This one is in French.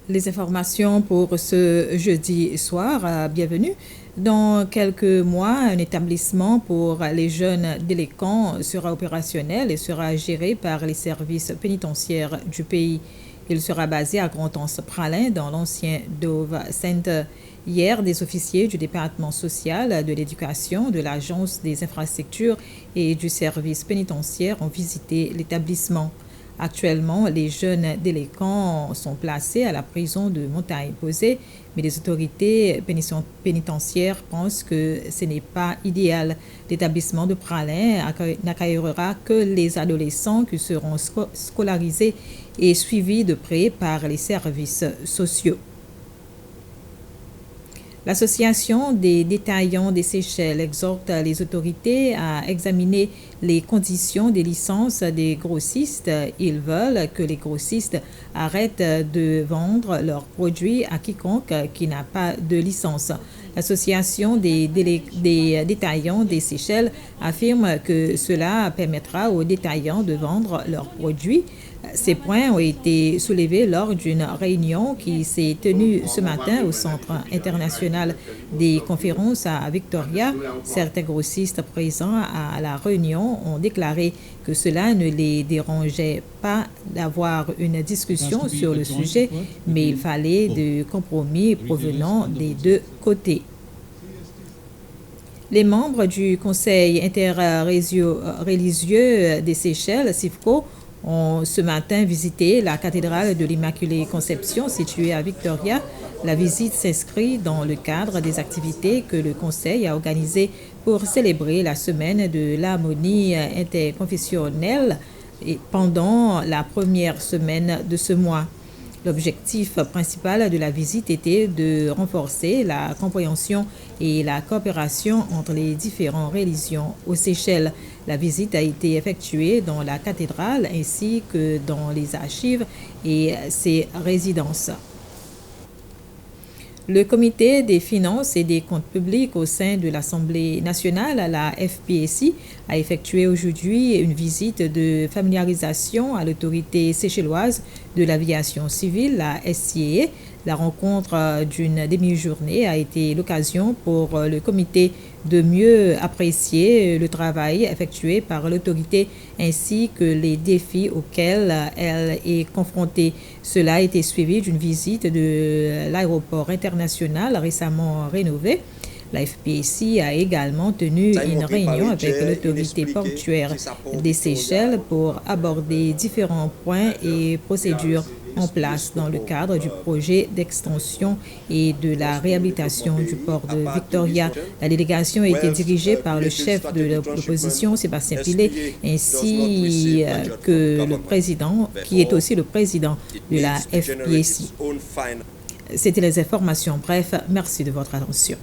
Les informations pour ce jeudi soir, bienvenue. Dans quelques mois, un établissement pour les jeunes délinquants sera opérationnel et sera géré par les services pénitentiaires du pays. Il sera basé à Grand-Anse-Pralin dans l'ancien Dove Center. Hier, des officiers du département social, de l'éducation, de l'agence des infrastructures et du service pénitentiaire ont visité l'établissement. Actuellement, les jeunes délinquants sont placés à la prison de Montagne-Posée, mais les autorités pénitentiaires pensent que ce n'est pas idéal. L'établissement de Pralin n'accueillera que les adolescents qui seront scolarisés et suivis de près par les services sociaux. L'Association des détaillants des Seychelles exhorte les autorités à examiner les conditions des licences des grossistes. Ils veulent que les grossistes arrêtent de vendre leurs produits à quiconque qui n'a pas de licence. L'Association des détaillants des Seychelles affirme que cela permettra aux détaillants de vendre leurs produits. Ces points ont été soulevés lors d'une réunion qui s'est tenue ce matin au Centre international des conférences à Victoria. Certains grossistes présents à la réunion ont déclaré que cela ne les dérangeait pas d'avoir une discussion sur le sujet, mais il fallait de compromis provenant des deux côtés. Les membres du Conseil interreligieux des Seychelles, CIFCO, ont ce matin visité la cathédrale de l'Immaculée Conception située à Victoria. La visite s'inscrit dans le cadre des activités que le Conseil a organisées pour célébrer la semaine de l'harmonie interconfessionnelle pendant la première semaine de ce mois. L'objectif principal de la visite était de renforcer la compréhension et la coopération entre les différentes religions aux Seychelles. La visite a été effectuée dans la cathédrale ainsi que dans les archives et ses résidences. Le Comité des finances et des comptes publics au sein de l'Assemblée nationale, la FPSI, a effectué aujourd'hui une visite de familiarisation à l'autorité séchelloise de l'aviation civile, la SCAA. La rencontre d'une demi-journée a été l'occasion pour le comité de mieux apprécier le travail effectué par l'autorité ainsi que les défis auxquels elle est confrontée. Cela a été suivi d'une visite de l'aéroport international récemment rénové. La FPSI a également tenu une réunion avec l'autorité portuaire des Seychelles pour aborder différents points et procédures en place dans le cadre du projet d'extension et de la réhabilitation du port de Victoria. La délégation a été dirigée par le chef de l'opposition, Sébastien Pillet, ainsi que le président, qui est aussi le président de la FPSI. C'était les informations. Bref, merci de votre attention.